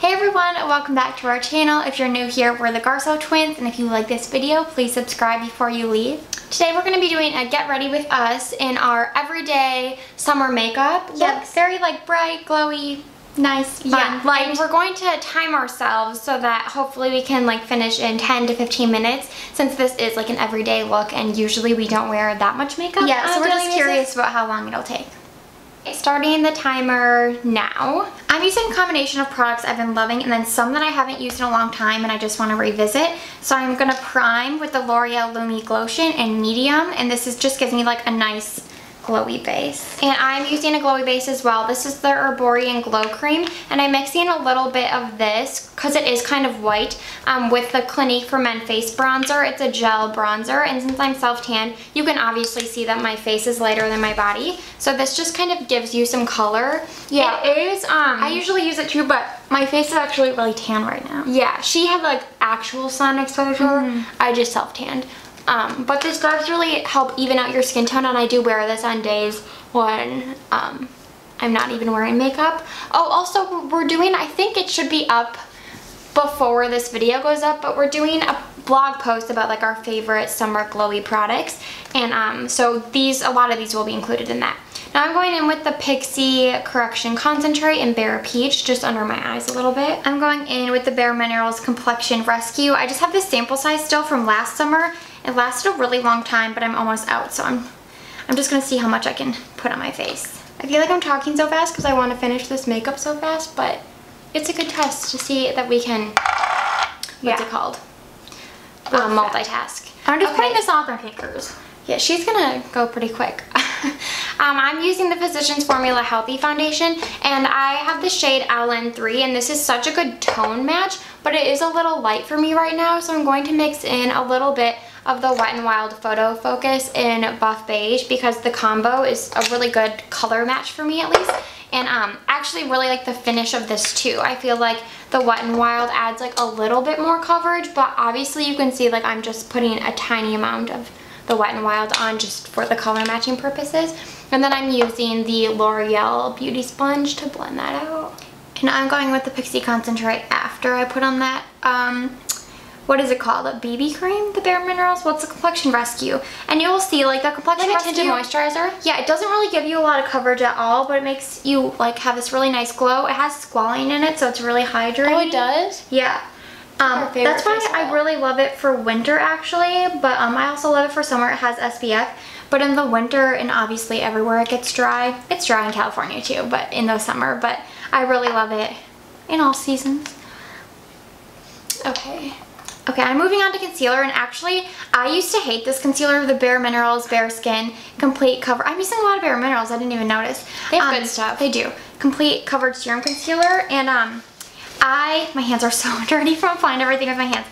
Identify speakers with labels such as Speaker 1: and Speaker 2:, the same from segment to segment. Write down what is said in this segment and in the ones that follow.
Speaker 1: Hey everyone, welcome back to our channel. If you're new here, we're the Garso twins, and if you like this video, please subscribe before you leave. Today we're going to be doing a get ready with us in our everyday summer makeup. Yep. Very like bright, glowy, nice, fun. Yeah, like we're going to time ourselves so that hopefully we can like finish in 10 to 15 minutes, since this is like an everyday look and usually we don't wear that much makeup. Yeah, so we're just curious about how long it'll take. Starting the timer now. I'm using a combination of products I've been loving and then some that I haven't used in a long time and I just want to revisit. So I'm going to prime with the L'Oreal Lumi Glotion in medium, and this just gives me like a nice glowy base. And I'm using a glowy base as well. This is the Herborian Glow Cream, and I'm mixing a little bit of this because it is kind of white with the Clinique for Men Face Bronzer. It's a gel bronzer, and since I'm self-tanned, you can obviously see that my face is lighter than my body. So this just kind of gives you some color. Yeah, it is. I usually use it too, but my face is actually really tan right now. Yeah, she had like actual sun exposure. I just self-tanned. But this does really help even out your skin tone, and I do wear this on days when I'm not even wearing makeup. Oh, also we're doing, I think it should be up before this video goes up, but we're doing a blog post about like our favorite summer glowy products, and so a lot of these will be included in that. Now I'm going in with the Pixie Correction Concentrate in Bare Peach, just under my eyes a little bit. I'm going in with the Bare Minerals Complexion Rescue. I just have this sample size still from last summer. It lasted a really long time, but I'm almost out, so I'm just gonna see how much I can put on my face. I feel like I'm talking so fast because I want to finish this makeup so fast, but it's a good test to see that we can, what's it called? Multitask. I'm just putting this on with my fingers. Yeah, she's gonna go pretty quick. I'm using the Physicians Formula Healthy Foundation, and I have the shade LN3, and this is such a good tone match, but it is a little light for me right now, so I'm going to mix in a little bit of the Wet n Wild Photo Focus in Buff Beige, because the combo is a really good color match for me at least. And actually really like the finish of this too. I feel like the Wet n Wild adds like a little bit more coverage, but obviously you can see like I'm just putting a tiny amount of the Wet n Wild on just for the color matching purposes. And then I'm using the L'Oreal Beauty Sponge to blend that out. And I'm going with the Pixie Concentrate after I put on that, what is it called? A BB cream? The Bare Minerals? Well, it's a Complexion Rescue. And you will see like the Complexion Rescue. Like a tinted moisturizer? Yeah, it doesn't really give you a lot of coverage at all, but it makes you like have this really nice glow. It has squalene in it, so it's really hydrating. Oh, it does? Yeah. That's why I really love it for winter actually, but I also love it for summer. It has SPF, but in the winter and obviously everywhere it gets dry. It's dry in California too, but in the summer, but I really love it in all seasons. Okay, I'm moving on to concealer, and actually I used to hate this concealer, the Bare Minerals Bare Skin Complete Cover. I'm using a lot of Bare Minerals, I didn't even notice. They have good stuff. They do. Complete Covered Serum Concealer, and my hands are so dirty from applying everything with my hands.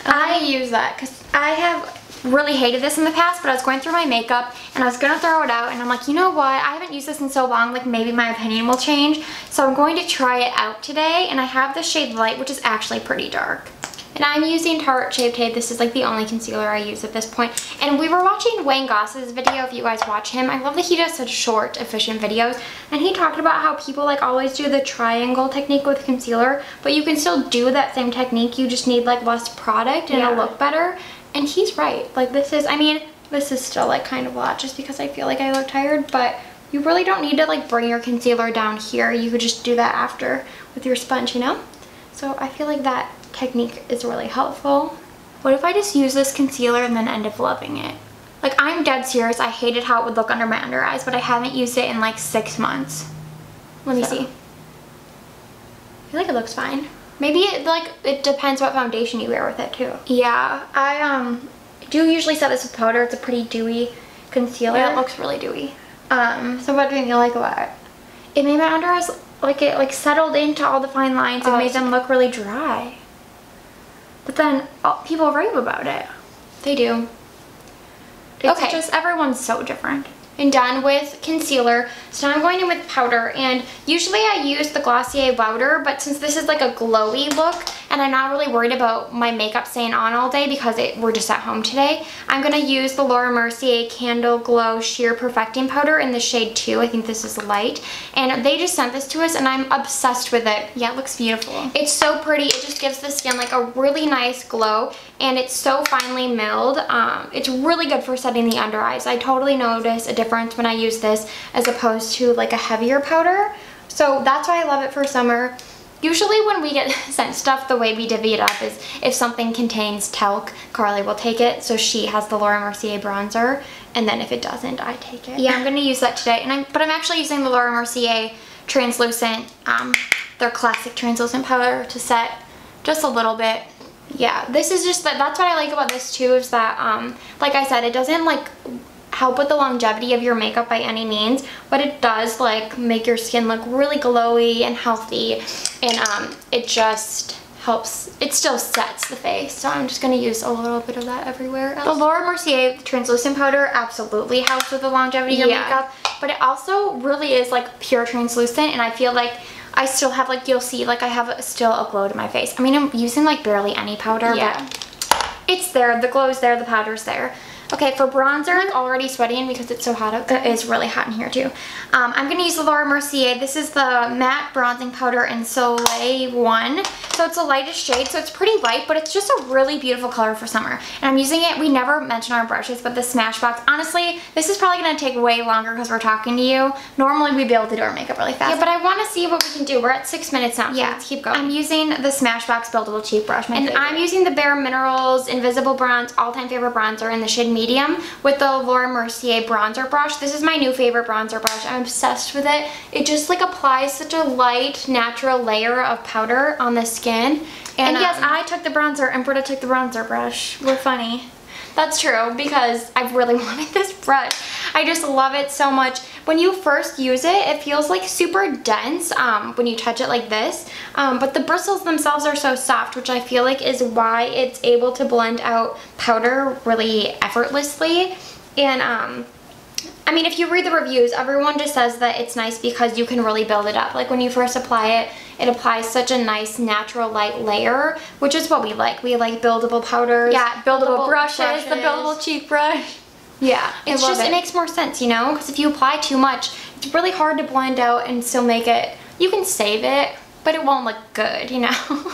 Speaker 1: I use that because I have really hated this in the past, but I was going through my makeup and I was gonna throw it out, and I'm like, you know what, I haven't used this in so long, like maybe my opinion will change, so I'm going to try it out today. And I have the shade Light, which is actually pretty dark. And I'm using Tarte Shape Tape. This is like the only concealer I use at this point. And we were watching Wayne Goss's video, if you guys watch him. I love that he does such short, efficient videos. And he talked about how people like always do the triangle technique with concealer, but you can still do that same technique. You just need like less product and it'll look better. And he's right. Like this is still like kind of a lot just because I feel like I look tired, but you really don't need to like bring your concealer down here. You could just do that after with your sponge, you know? So I feel like that technique is really helpful. What if I just use this concealer and then end up loving it? Like, I'm dead serious. I hated how it would look under my under eyes, but I haven't used it in like 6 months. Let me see. I feel like it looks fine. Maybe it depends what foundation you wear with it too. Yeah, I do usually set this with powder. It's a pretty dewy concealer. Yeah, it looks really dewy. So what do you like about it? It made my under eyes like settled into all the fine lines and made them look really dry. But then people rave about it. They do. It's just, everyone's so different. And done with concealer, so now I'm going in with powder, and usually I use the Glossier Powder, but since this is like a glowy look and I'm not really worried about my makeup staying on all day because we're just at home today, I'm going to use the Laura Mercier Candle Glow Sheer Perfecting Powder in the shade 2. I think this is light. And they just sent this to us and I'm obsessed with it. Yeah, it looks beautiful. It's so pretty. It just gives the skin like a really nice glow and it's so finely milled. It's really good for setting the under eyes. I totally notice a difference when I use this as opposed to like a heavier powder. So that's why I love it for summer. Usually when we get sent stuff, the way we divvy it up is if something contains talc, Carly will take it. So she has the Laura Mercier bronzer, and then if it doesn't, I take it. Yeah, I'm gonna use that today. But I'm actually using the Laura Mercier translucent, their classic translucent powder to set just a little bit. Yeah, this is just, that's what I like about this too, is that, like I said, it doesn't like help with the longevity of your makeup by any means, but it does like make your skin look really glowy and healthy, and it just helps, it still sets the face. So I'm just going to use a little bit of that everywhere else. The Laura Mercier translucent powder absolutely helps with the longevity of your makeup, but it also really is like pure translucent, and I feel like I still have like, you'll see like I have still a glow to my face. I mean, I'm using like barely any powder, but it's there, the glow's there, the powder's there. Okay, for bronzer, I'm like already sweating because it's so hot out there. It is really hot in here too. I'm going to use the Laura Mercier. This is the matte bronzing powder in Soleil 1. So it's the lightest shade, so it's pretty light, but it's just a really beautiful color for summer. And I'm using it, we never mention our brushes, but the Smashbox. Honestly, this is probably going to take way longer because we're talking to you. Normally we'd be able to do our makeup really fast. Yeah, but I want to see what we can do. We're at 6 minutes now, so let's keep going. I'm using the Smashbox Buildable Cheek Brush, my favorite. I'm using the Bare Minerals Invisible Bronze all-time favorite bronzer in the shade Medium with the Laura Mercier bronzer brush. This is my new favorite bronzer brush. I'm obsessed with it. It just like applies such a light, natural layer of powder on the skin. And yes, I took the bronzer and Britta took the bronzer brush. We're funny. That's true, because I've really wanted this brush. I just love it so much. When you first use it, it feels like super dense when you touch it like this. But the bristles themselves are so soft, which I feel like is why it's able to blend out powder really effortlessly. And I mean, if you read the reviews, everyone just says that it's nice because you can really build it up. Like when you first apply it, it applies such a nice natural light layer, which is what we like. We like buildable powders. Yeah, buildable brushes, the buildable cheek brush. Yeah, it's just, it makes more sense, you know? Because if you apply too much, it's really hard to blend out and still make it, you can save it, but it won't look good, you know?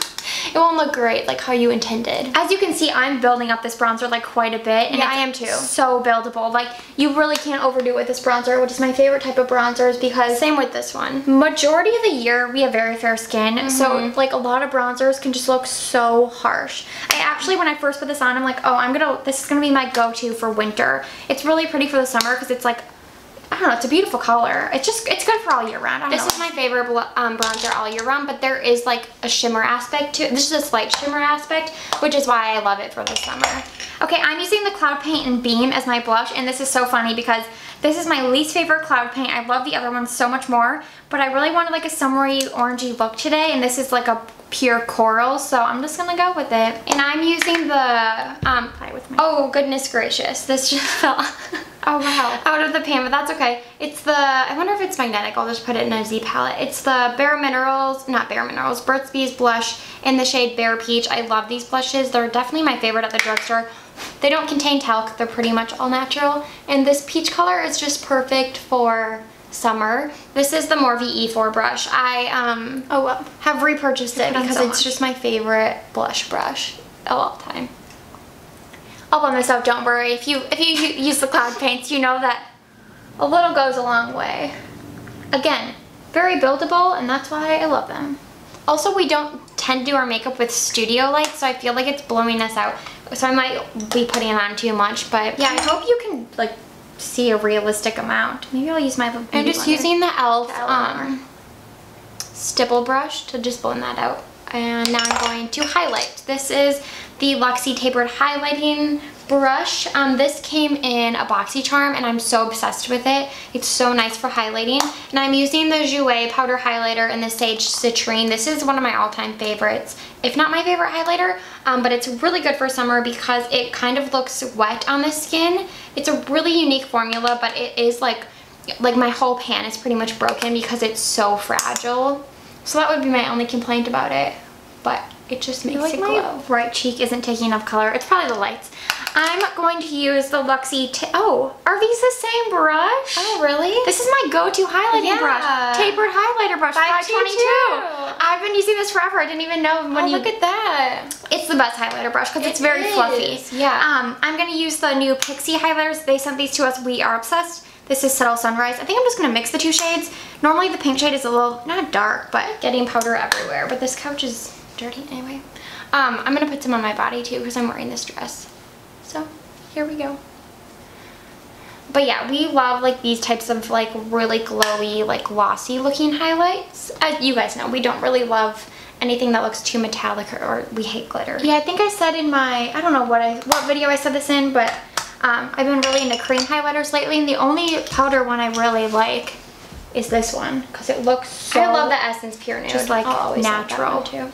Speaker 1: It won't look great like how you intended. As you can see, I'm building up this bronzer like quite a bit. And yeah, I am too. So buildable. Like you really can't overdo it with this bronzer, which is my favorite type of bronzers because same with this one. Majority of the year we have very fair skin. So like a lot of bronzers can just look so harsh. I actually, when I first put this on, I'm like, oh, this is gonna be my go-to for winter. It's really pretty for the summer because it's like, I don't know, it's a beautiful color. It's good for all year round. This is my favorite bronzer all year round, but there is like a shimmer aspect to it. This is a slight shimmer aspect, which is why I love it for the summer. Okay, I'm using the Cloud Paint in Beam as my blush, and this is so funny because this is my least favorite Cloud Paint. I love the other ones so much more, but I really wanted like a summery orangey look today, and this is like a pure coral, so I'm just gonna go with it. And I'm using the, oh goodness gracious, this just fell oh wow, out of the pan, but that's okay. It's the, I wonder if it's magnetic, I'll just put it in a Z palette. It's the Burt's Bees blush in the shade Bare Peach. I love these blushes. They're definitely my favorite at the drugstore. They don't contain talc, they're pretty much all natural. And this peach color is just perfect for summer. This is the Morphe E4 brush. I have repurchased it because it's just my favorite blush brush of all time. I'll blend this out, don't worry. If you use the Cloud Paints, you know that a little goes a long way. Again, very buildable, and that's why I love them. Also, we don't tend to do our makeup with studio lights, so I feel like it's blowing us out. So I might be putting it on too much, but yeah, I hope you can like see a realistic amount. Maybe I'll use my beauty blender. I'm just using the e.l.f. stipple brush to just blend that out. And now I'm going to highlight. This is the Luxie Tapered Highlighting Brush. This came in a BoxyCharm and I'm so obsessed with it. It's so nice for highlighting. And I'm using the Jouer Powder Highlighter in the Sage Citrine. This is one of my all-time favorites, if not my favorite highlighter, but it's really good for summer because it kind of looks wet on the skin. It's a really unique formula, but it is like my whole pan is pretty much broken because it's so fragile. So that would be my only complaint about it, but it just makes it glow. My right cheek isn't taking enough color. It's probably the lights. I'm going to use the Luxie, oh, are these the same brush? Oh, really? This is my go-to highlighting brush. Tapered highlighter brush, 522. I've been using this forever. I didn't even know when
Speaker 2: look at that.
Speaker 1: It's the best highlighter brush because it's very fluffy.
Speaker 2: Yeah.
Speaker 1: I'm going to use the new Pixie highlighters. They sent these to us. We are obsessed. This is Subtle Sunrise. I think I'm just going to mix the two shades. Normally the pink shade is a little, not dark, but getting powder everywhere. But this couch is dirty anyway. I'm going to put some on my body too because I'm wearing this dress. So here we go. But yeah, we love like these types of like really glowy, like glossy looking highlights. As you guys know, we don't really love anything that looks too metallic or we hate glitter. Yeah, I think I said in my, I don't know what video I said this in, but I've been really into cream highlighters lately, and the only powder one I really like is this one because it looks so, I love the Essence Pure Nude. Just like natural too.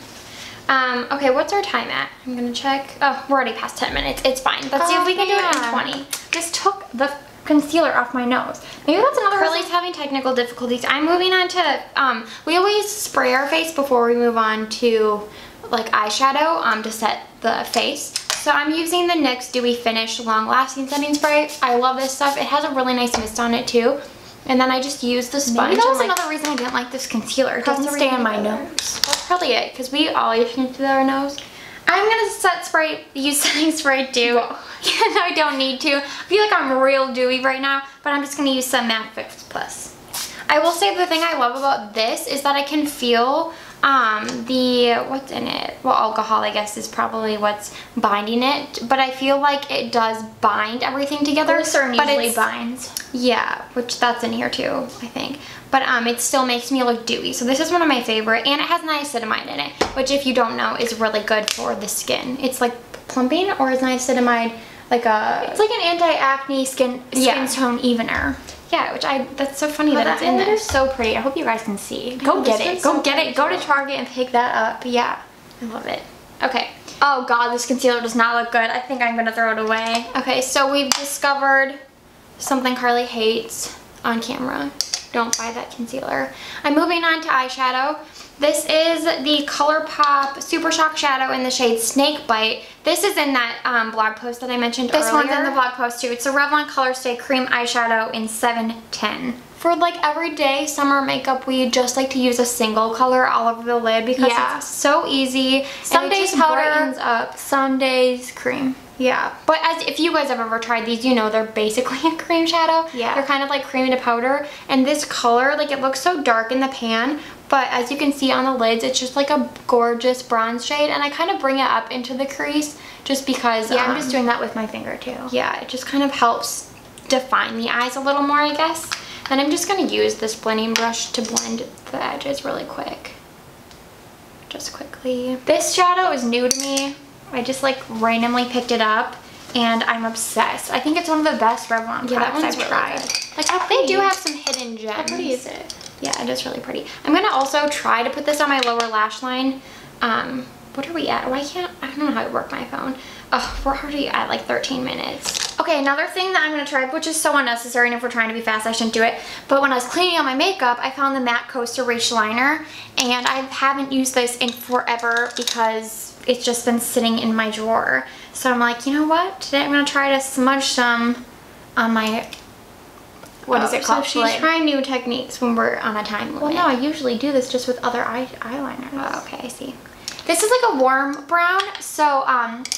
Speaker 1: Okay, what's our time at? I'm gonna check. Oh, we're already past 10 minutes. It's fine. Let's see if we can do it in 20. Just took the concealer off my nose. Maybe that's another reason. Carli's having technical difficulties. I'm moving on to, we always spray our face before we move on to like eyeshadow to set the face. So I'm using the NYX Dewy Finish Long Lasting Setting Spray. I love this stuff. It has a really nice mist on it too. And then I just use the sponge. Maybe that was another reason I didn't like this concealer. It doesn't stay on my nose. That's probably it, because we always conceal our nose. I'm gonna use setting spray too. I don't need to. I feel like I'm real dewy right now, but I'm just gonna use some MAC Fix Plus. I will say the thing I love about this is that I can feel what's in it? Well, alcohol, I guess, is probably what's binding it, but I feel like it does bind everything together.
Speaker 2: Glycerin usually binds.
Speaker 1: Yeah, which that's in here too, I think. But it still makes me look dewy. So this is one of my favorite, and it has niacinamide in it, which if you don't know is really good for the skin. It's like plumping, or is niacinamide like a... It's like an anti-acne skin tone evener. Yeah, that's so funny that it's in there. It's so pretty. I hope you guys can see. Go get it. Go get it. Go to Target and pick that up. Yeah, I love it. Okay. Oh God, this concealer does not look good. I think I'm gonna throw it away. Okay, so we've discovered something Carli hates on camera. Don't buy that concealer. I'm moving on to eyeshadow. This is the ColourPop Super Shock Shadow in the shade Snakebite. This is in that blog post that I mentioned earlier. This one's in the blog post too. It's a Revlon Color Stay Cream Eyeshadow in 710. For like everyday summer makeup, we just like to use a single color all over the lid because it's so easy. Some days powder brightens up, some days cream. Yeah, but if you guys have ever tried these, you know they're basically a cream shadow. Yeah. They're kind of like cream to powder. And this color, like it looks so dark in the pan, but as you can see on the lids, it's just like a gorgeous bronze shade. And I kind of bring it up into the crease just because... Yeah, I'm just doing that with my finger too. Yeah, it just kind of helps define the eyes a little more, I guess. And I'm just going to use this blending brush to blend the edges really quick. Just quickly. This shadow is new to me. I just like randomly picked it up and I'm obsessed. I think it's one of the best Revlon products I've tried. Like they do have some hidden gems. How pretty is it? Yeah, it is really pretty. I'm gonna also try to put this on my lower lash line. What are we at? Oh, I don't know how to work my phone. Oh, we're already at like 13 minutes. Okay, another thing that I'm gonna try, which is so unnecessary, and if we're trying to be fast, I shouldn't do it. But when I was cleaning out my makeup, I found the MAC Coaster Reach Liner, and I haven't used this in forever because it's just been sitting in my drawer. So I'm like, you know what? Today I'm gonna try to smudge some on my, what is it called? So she's trying new techniques when we're on a time limit. Well, no, I usually do this just with other eyeliners. Oh, okay, I see. This is like a warm brown, so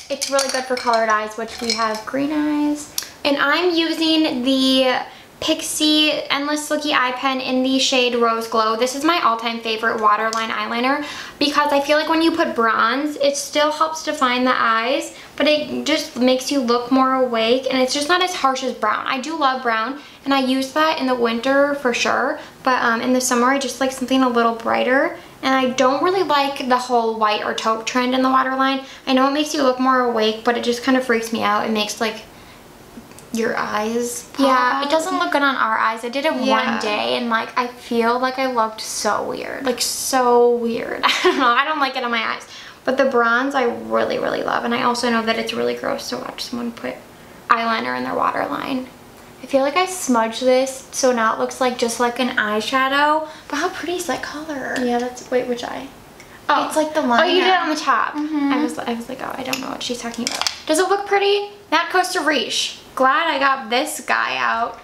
Speaker 1: it's really good for colored eyes, which we have green eyes. And I'm using the Pixie Endless Silky Eye Pen in the shade Rose Glow. This is my all-time favorite waterline eyeliner because I feel like when you put bronze, it still helps define the eyes, but it just makes you look more awake, and it's just not as harsh as brown. I do love brown, and I use that in the winter for sure, but in the summer I just like something a little brighter. And I don't really like the whole white or taupe trend in the waterline. I know it makes you look more awake, but it just kind of freaks me out. It makes like your eyes pop out. It doesn't look good on our eyes. I did it one day and like I feel like I looked so weird. Like so weird. I don't know. I don't like it on my eyes. But the bronze I really, really love. And I also know that it's really gross to watch someone put eyeliner in their waterline. I feel like I smudged this so now it looks like just like an eyeshadow, but how pretty is that color? Yeah, that's, wait, which eye? Oh.
Speaker 2: It's like the liner.
Speaker 1: Oh, you did it on the top.
Speaker 2: Mm-hmm.
Speaker 1: I was like, oh, I don't know what she's talking about. Does it look pretty? Matte Coaster Riche. Glad I got this guy out.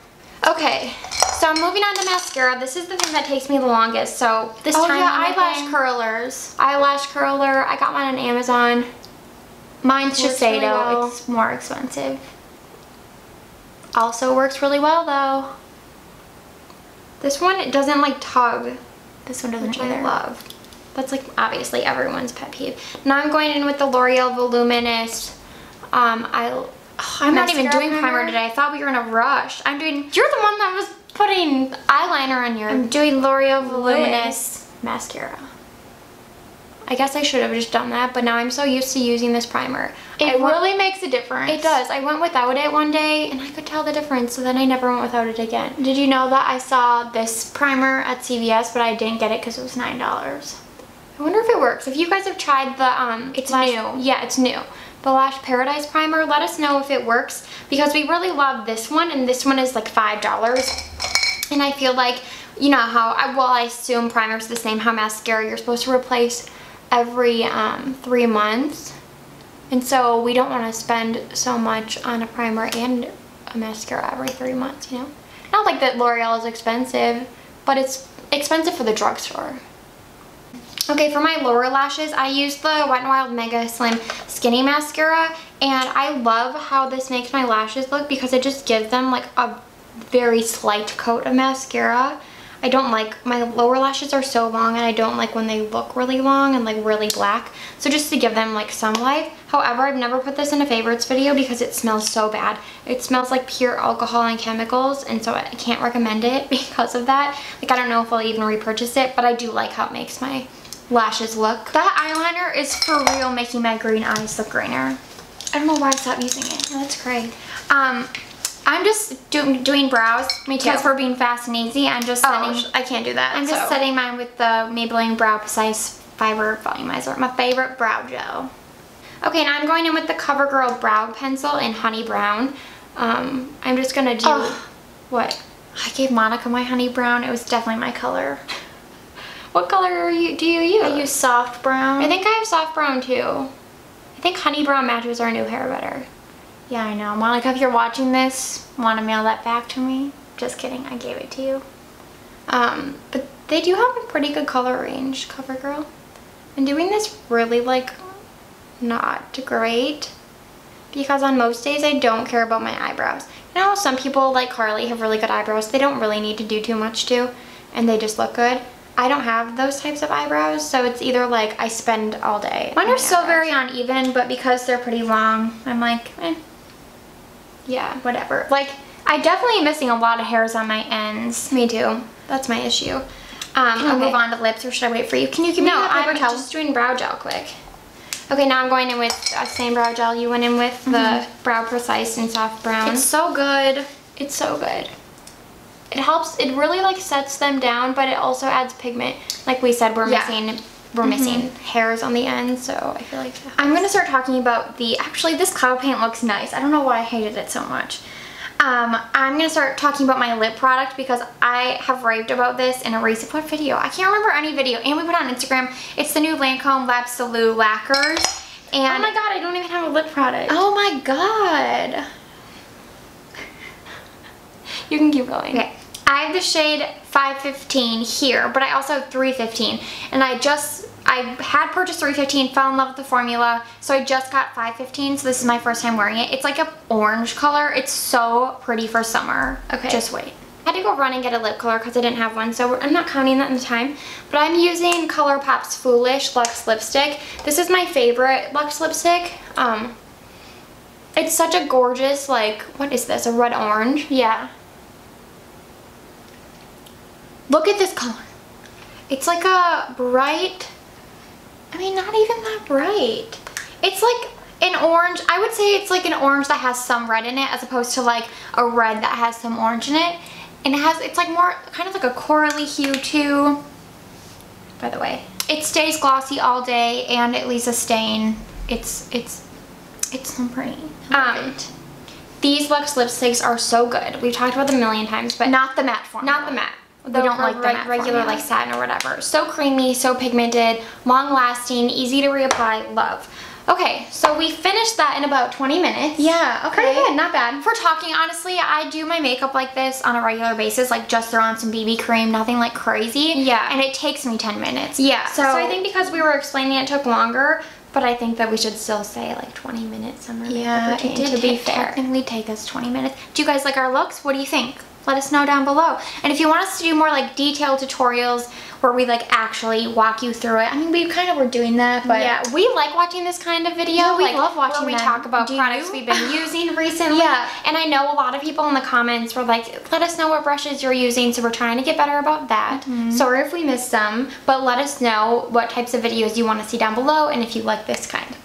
Speaker 1: Okay, so I'm moving on to mascara. This is the thing that takes me the longest. So this time,
Speaker 2: eyelash curlers.
Speaker 1: Eyelash curler. I got mine on Amazon. Mine's Shiseido.
Speaker 2: well.
Speaker 1: It's more expensive. Also works really well though. This one, it doesn't like tug.
Speaker 2: This one doesn't
Speaker 1: Which
Speaker 2: either.
Speaker 1: I love. That's like obviously everyone's pet peeve. Now I'm going in with the L'Oreal Voluminous. I'm not even doing primer today. I thought we were in a rush. You're the one that was putting eyeliner on your. I'm doing L'Oreal Voluminous mascara. I guess I should have just done that, but now I'm so used to using this primer.
Speaker 2: It really makes a difference.
Speaker 1: It does. I went without it one day and I could tell the difference, so then I never went without it again.
Speaker 2: Did you know that I saw this primer at CVS, but I didn't get it because it was $9?
Speaker 1: I wonder if it works. If you guys have tried the
Speaker 2: It's new.
Speaker 1: Yeah, it's new. The Lash Paradise primer, let us know if it works, because we really love this one, and this one is like $5. And I feel like, you know how, I assume primer's the same, how mascara you're supposed to replace every 3 months. And so we don't want to spend so much on a primer and a mascara every 3 months, you know? Not like that L'Oreal is expensive, but it's expensive for the drugstore. Okay, for my lower lashes, I use the Wet n Wild Mega Slim Skinny Mascara, and I love how this makes my lashes look because it just gives them like a very slight coat of mascara. I don't like, my lower lashes are so long and I don't like when they look really long and like really black. So just to give them like some life. However, I've never put this in a favorites video because it smells so bad. It smells like pure alcohol and chemicals, and so I can't recommend it because of that. Like I don't know if I'll even repurchase it, but I do like how it makes my lashes look.
Speaker 2: That eyeliner is for real making my green eyes look greener. I don't know why I stopped using it.
Speaker 1: Oh, that's great.
Speaker 2: I'm just doing brows.
Speaker 1: Me too.
Speaker 2: Because we're being fast and easy. I'm just setting.
Speaker 1: I can't do that.
Speaker 2: I'm just setting mine with the Maybelline Brow Precise Fiber Volumizer, my favorite brow gel.
Speaker 1: Okay, now I'm going in with the CoverGirl Brow Pencil in Honey Brown. I'm just gonna do... What?
Speaker 2: I gave Monica my honey brown. It was definitely my color.
Speaker 1: What color do you use?
Speaker 2: I use soft brown.
Speaker 1: I think I have soft brown too. I think honey brown matches our new hair better.
Speaker 2: Yeah, I know. Monica, if you're watching this, want to mail that back to me? Just kidding, I gave it to you.
Speaker 1: But they do have a pretty good color range, CoverGirl. I'm doing this really like not great because on most days I don't care about my eyebrows. You know, some people like Carli have really good eyebrows. They don't really need to do too much to, and they just look good. I don't have those types of eyebrows, so it's either like I spend all day.
Speaker 2: Mine are so very uneven, but because they're pretty long, I'm like,
Speaker 1: yeah,
Speaker 2: whatever. Like, I definitely am missing a lot of hairs on my ends.
Speaker 1: Me too. That's my issue.
Speaker 2: Can we move on to lips, or should I wait for you? Can you give me that paper towel?
Speaker 1: I'm just doing brow gel quick. Okay, now I'm going in with the same brow gel you went in with, the Brow Precise in Soft Brown.
Speaker 2: It's so good.
Speaker 1: It's so good. It helps, it really like sets them down, but it also adds pigment. Like we said, we're missing hairs on the end, so I feel like that
Speaker 2: I'm gonna start talking about actually this cloud paint looks nice. I don't know why I hated it so much. I'm gonna start talking about my lip product because I have raved about this in a recent video. I can't remember any video, and we put it on Instagram. It's the new Lancome L'Absolu Lacquers. And
Speaker 1: oh my god, I don't even have a lip product.
Speaker 2: Oh my god.
Speaker 1: You can keep going.
Speaker 2: Okay. I have the shade 515 here, but I also have 315, and I had purchased 315, fell in love with the formula, so I just got 515, so this is my first time wearing it. It's like an orange color. It's so pretty for summer.
Speaker 1: Okay.
Speaker 2: Just wait.
Speaker 1: I had to go run and get a lip color because I didn't have one, so I'm not counting that in the time, but I'm using ColourPop's Foolish Luxe Lipstick. This is my favorite Luxe lipstick. It's such a gorgeous, like, what is this, a red orange?
Speaker 2: Yeah.
Speaker 1: Look at this color. It's like a bright, I mean, not even that bright. It's like an orange. I would say it's like an orange that has some red in it as opposed to like a red that has some orange in it. And it's like more, kind of like a corally hue too. By the way, it stays glossy all day and it leaves a stain. It's so pretty. I love it. These Luxe lipsticks are so good. We've talked about them a million times, but
Speaker 2: not the matte formula.
Speaker 1: Not the matte.
Speaker 2: We don't like the matte
Speaker 1: regular
Speaker 2: formula.
Speaker 1: like satin or whatever. So creamy, so pigmented, long lasting, easy to reapply, love. Okay, so we finished that in about 20 minutes.
Speaker 2: Yeah, okay.
Speaker 1: Pretty good, not bad. For talking, honestly, I do my makeup like this on a regular basis, like just throw on some BB cream, nothing like crazy.
Speaker 2: Yeah.
Speaker 1: And it takes me 10 minutes.
Speaker 2: Yeah.
Speaker 1: So I think because we were explaining it took longer, but I think that we should still say like 20 minutes summer makeup routine, to be fair. Technically take us 20 minutes. Do you guys like our looks? What do you think? Let us know down below. And if you want us to do more like detailed tutorials where we like actually walk you through it. I mean, we kind of were doing that, but
Speaker 2: yeah,
Speaker 1: we like watching this kind of video.
Speaker 2: Yeah, we
Speaker 1: like,
Speaker 2: love watching
Speaker 1: where we
Speaker 2: them.
Speaker 1: talk about
Speaker 2: Do
Speaker 1: products
Speaker 2: you?
Speaker 1: we've been using recently.
Speaker 2: Yeah.
Speaker 1: And I know a lot of people in the comments were like, let us know what brushes you're using, so we're trying to get better about that. Sorry if we missed some, but let us know what types of videos you want to see down below and if you like this kind.